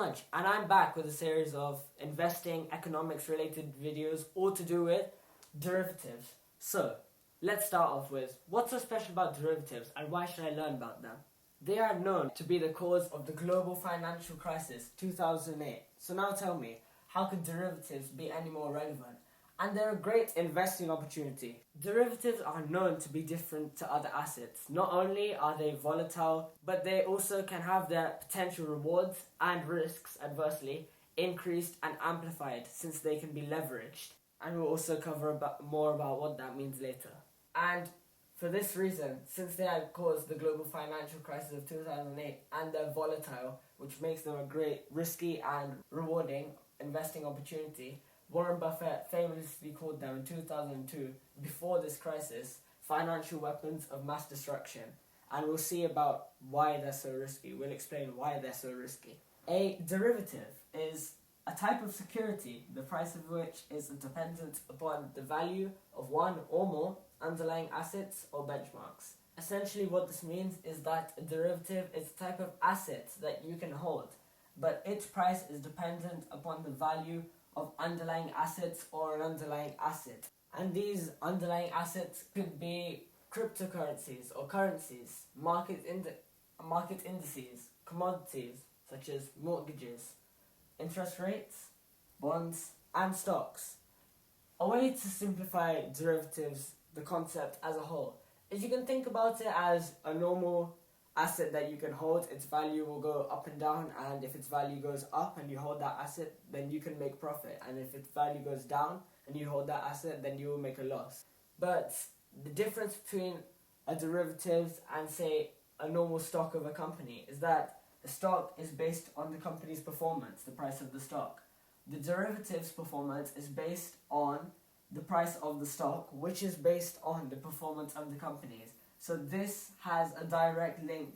much, and I'm back with a series of investing, economics related videos, all to do with derivatives. So, let's start off with what's so special about derivatives and why should I learn about them? They are known to be the cause of the global financial crisis 2008. So now tell me, how could derivatives be any more relevant? And they're a great investing opportunity. Derivatives are known to be different to other assets. Not only are they volatile, but they also can have their potential rewards and risks adversely increased and amplified since they can be leveraged. And we'll also cover more about what that means later. And for this reason, since they had caused the global financial crisis of 2008 and they're volatile, which makes them a great risky and rewarding investing opportunity, Warren Buffett famously called them in 2002, before this crisis, financial weapons of mass destruction. And we'll see about why they're so risky. We'll explain why they're so risky. A derivative is a type of security, the price of which is dependent upon the value of one or more underlying assets or benchmarks. Essentially what this means is that a derivative is a type of asset that you can hold, but its price is dependent upon the value of underlying assets or an underlying asset. And these underlying assets could be cryptocurrencies or currencies, market indices, commodities such as mortgages, interest rates, bonds, and stocks. A way to simplify derivatives, the concept as a whole, is you can think about it as a normal asset that you can hold. Its value will go up and down, and if its value goes up and you hold that asset, then you can make profit, and if its value goes down and you hold that asset, then you will make a loss. But the difference between a derivative and, say, a normal stock of a company is that the stock is based on the company's performance, the price of the stock. The derivative's performance is based on the price of the stock, which is based on the performance of the companies. So this has a direct link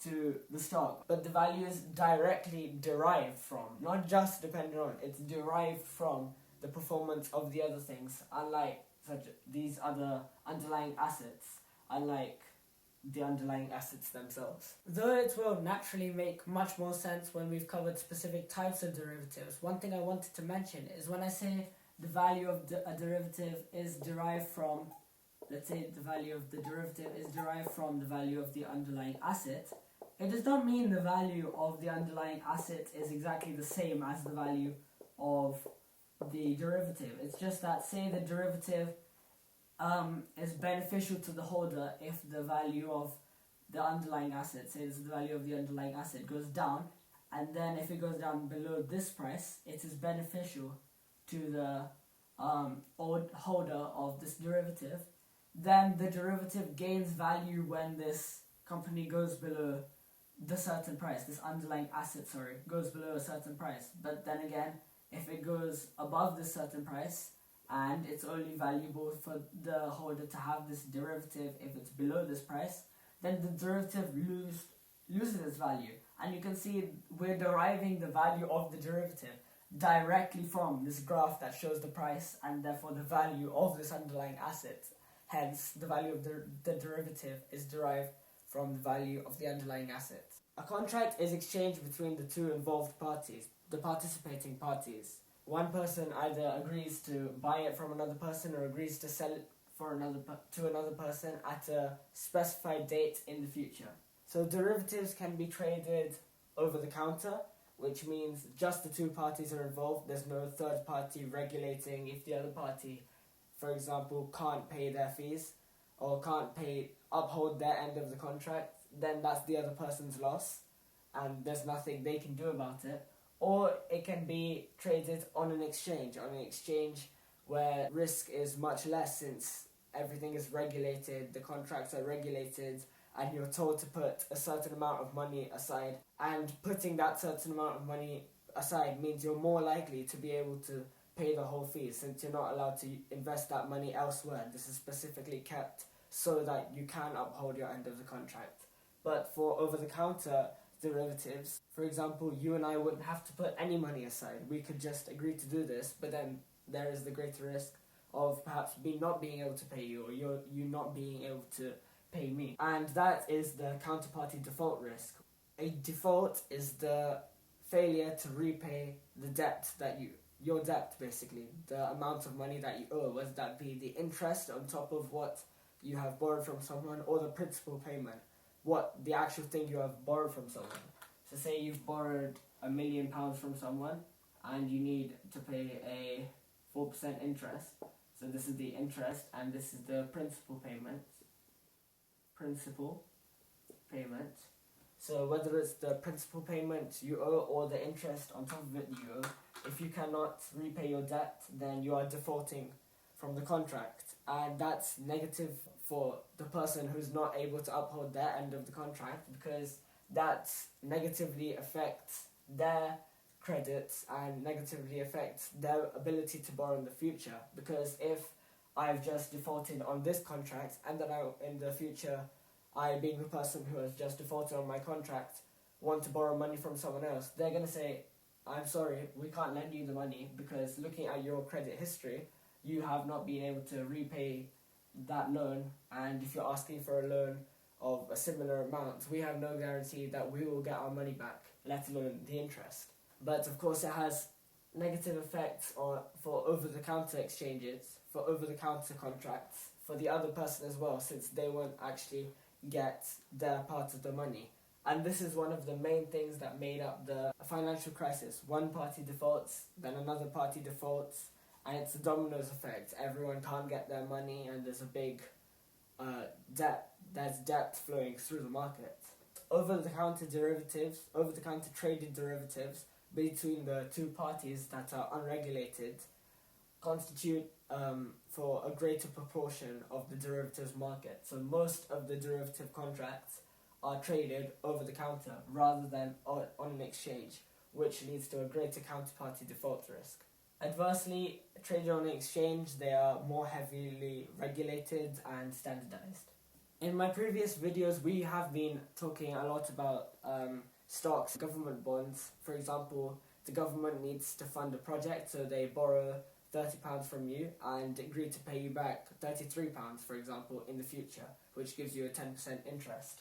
to the stock, but the value is directly derived from, not just dependent on, it's derived from the performance of the other things, unlike these other underlying assets, unlike the underlying assets themselves. Though it will naturally make much more sense when we've covered specific types of derivatives, one thing I wanted to mention is when I say the value of a derivative is derived from, let's say the value of the derivative is derived from the value of the underlying asset, it does not mean the value of the underlying asset is exactly the same as the value of the derivative. It's just that, say the derivative is beneficial to the holder if the value of the underlying asset, say the value of the underlying asset goes down, and then if it goes down below this price, it is beneficial to the holder of this derivative. Then the derivative gains value when this company goes below the certain price, this underlying asset, goes below a certain price. But then again, if it goes above this certain price, and it's only valuable for the holder to have this derivative if it's below this price, then the derivative loses its value. And you can see we're deriving the value of the derivative directly from this graph that shows the price and therefore the value of this underlying asset. Hence, the value of the derivative is derived from the value of the underlying asset. A contract is exchanged between the two involved parties, the participating parties. One person either agrees to buy it from another person or agrees to sell it to another person at a specified date in the future. So derivatives can be traded over the counter, which means just the two parties are involved. There's no third party regulating if the other party, for example, can't pay their fees or can't uphold their end of the contract, then that's the other person's loss and there's nothing they can do about it. Or it can be traded on an exchange where risk is much less since everything is regulated, the contracts are regulated, and you're told to put a certain amount of money aside. And putting that certain amount of money aside means you're more likely to be able to pay the whole fee since you're not allowed to invest that money elsewhere. This is specifically kept so that you can uphold your end of the contract. But for over-the-counter derivatives, for example, you and I wouldn't have to put any money aside. We could just agree to do this, but then there is the greater risk of perhaps me not being able to pay you or you not being able to pay me. And that is the counterparty default risk. A default is the failure to repay the debt your debt basically, the amount of money that you owe, whether that be the interest on top of what you have borrowed from someone or the principal payment, what the actual thing you have borrowed from someone. So say you've borrowed £1,000,000 from someone and you need to pay a 4% interest. So this is the interest and this is the principal payment. So whether it's the principal payment you owe or the interest on top of it you owe, if you cannot repay your debt, then you are defaulting from the contract. And that's negative for the person who's not able to uphold their end of the contract, because that negatively affects their credits and negatively affects their ability to borrow in the future. Because if I've just defaulted on this contract and then in the future, I, being the person who has just defaulted on my contract, want to borrow money from someone else, they're going to say, I'm sorry, we can't lend you the money because looking at your credit history, you have not been able to repay that loan, and if you're asking for a loan of a similar amount, we have no guarantee that we will get our money back, let alone the interest. But of course it has negative effects for over-the-counter exchanges, for over-the-counter contracts, for the other person as well, since they won't actually get their part of the money. And this is one of the main things that made up the financial crisis. One party defaults, then another party defaults, and it's a dominoes effect. Everyone can't get their money and there's a big debt. There's debt flowing through the market. Over-the-counter traded derivatives between the two parties that are unregulated constitute for a greater proportion of the derivatives market. So most of the derivative contracts are traded over the counter rather than on an exchange, which leads to a greater counterparty default risk. Adversely, traded on an exchange, they are more heavily regulated and standardized. In my previous videos, we have been talking a lot about stocks, government bonds. For example, the government needs to fund a project, so they borrow £30 from you and agree to pay you back £33, for example, in the future, which gives you a 10% interest.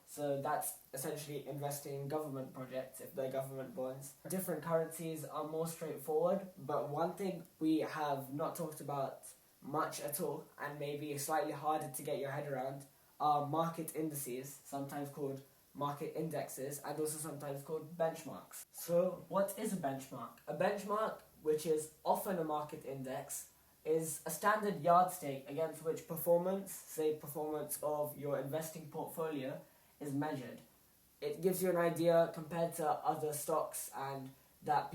So that's essentially investing in government projects if they're government bonds. Different currencies are more straightforward, but one thing we have not talked about much at all, and maybe slightly harder to get your head around, are market indices, sometimes called market indexes, and also sometimes called benchmarks. So what is a benchmark? A benchmark, which is often a market index, is a standard yardstick against which performance, say performance of your investing portfolio, is measured. It gives you an idea compared to other stocks and that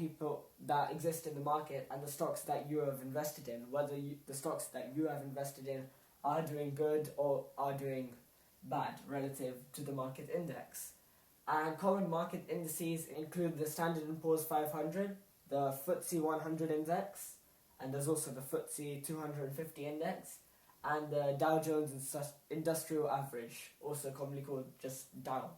exist in the market and the stocks that you have invested in, whether the stocks that you have invested in are doing good or are doing bad relative to the market index. And common market indices include the Standard & Poor's 500, the FTSE 100 index, and there's also the FTSE 250 index, and the Dow Jones Industrial Average, also commonly called just Dow.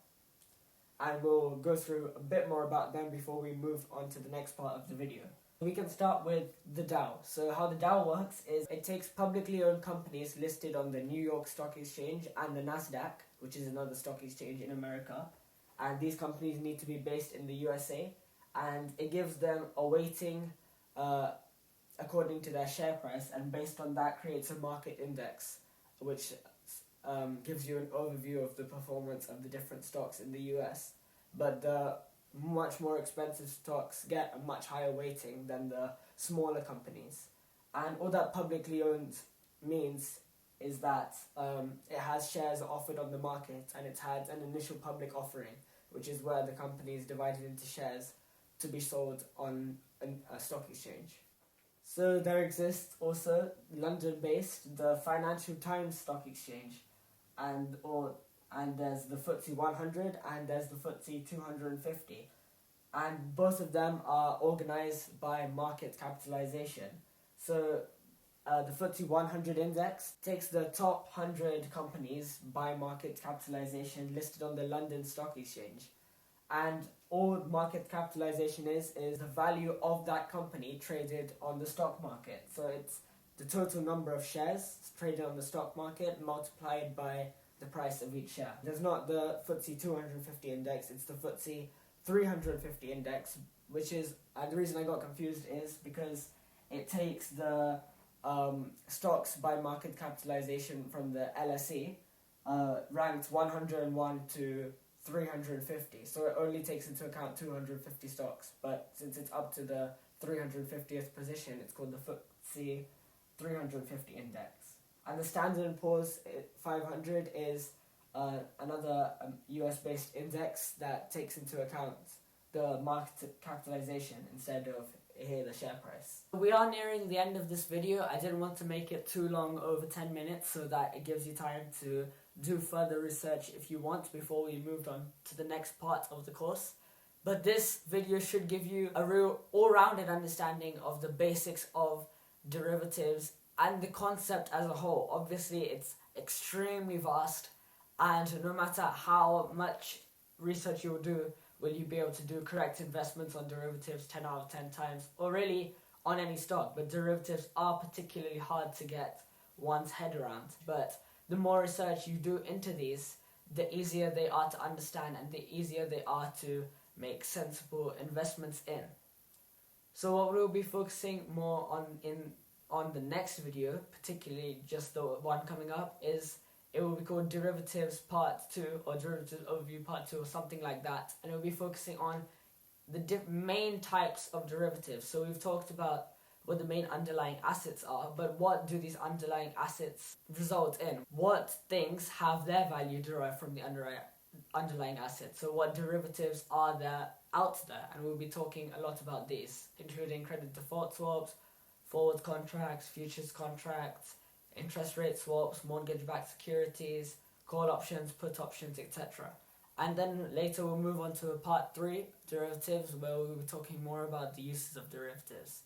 And we'll go through a bit more about them before we move on to the next part of the video. We can start with the Dow. So how the Dow works is it takes publicly owned companies listed on the New York Stock Exchange and the Nasdaq, which is another stock exchange in America, and these companies need to be based in the USA, and it gives them a weighting according to their share price, and based on that creates a market index, which gives you an overview of the performance of the different stocks in the US. But the much more expensive stocks get a much higher weighting than the smaller companies. And all that publicly owned means is that it has shares offered on the market, and it's had an initial public offering, which is where the company is divided into shares to be sold on a stock exchange. So there exists also London-based the Financial Times Stock Exchange, and there's the FTSE 100 and there's the FTSE 250, and both of them are organized by market capitalization. So the FTSE 100 index takes the top 100 companies by market capitalization listed on the London Stock Exchange, and all market capitalization is the value of that company traded on the stock market. So it's the total number of shares traded on the stock market multiplied by the price of each share. There's not the FTSE 250 index, it's the FTSE 350 index, which is, the reason I got confused is because it takes the stocks by market capitalization from the LSE, ranked 101 to 350. So it only takes into account 250 stocks. But since it's up to the 350th position, it's called the FTSE 350 index. And the Standard & Poor's 500 is another US-based index that takes into account the market capitalization instead of here the share price. We are nearing the end of this video. I didn't want to make it too long, over 10 minutes, so that it gives you time to do further research if you want before we moved on to the next part of the course. But this video should give you a real all-rounded understanding of the basics of derivatives and the concept as a whole. Obviously, it's extremely vast, and no matter how much research you will do, will you be able to do correct investments on derivatives 10 out of 10 times, or really on any stock. But derivatives are particularly hard to get one's head around. But the more research you do into these, the easier they are to understand and the easier they are to make sensible investments in. So what we'll be focusing more on the next video, particularly just the one coming up, is it will be called Derivatives Part 2 or Derivatives Overview Part 2 or something like that. And it will be focusing on the main types of derivatives. So we've talked about what the main underlying assets are, but what do these underlying assets result in? What things have their value derived from the underlying assets? So what derivatives are there out there? And we'll be talking a lot about these, including credit default swaps, forward contracts, futures contracts, interest rate swaps, mortgage-backed securities, call options, put options, etc. And then later we'll move on to part 3, derivatives, where we'll be talking more about the uses of derivatives.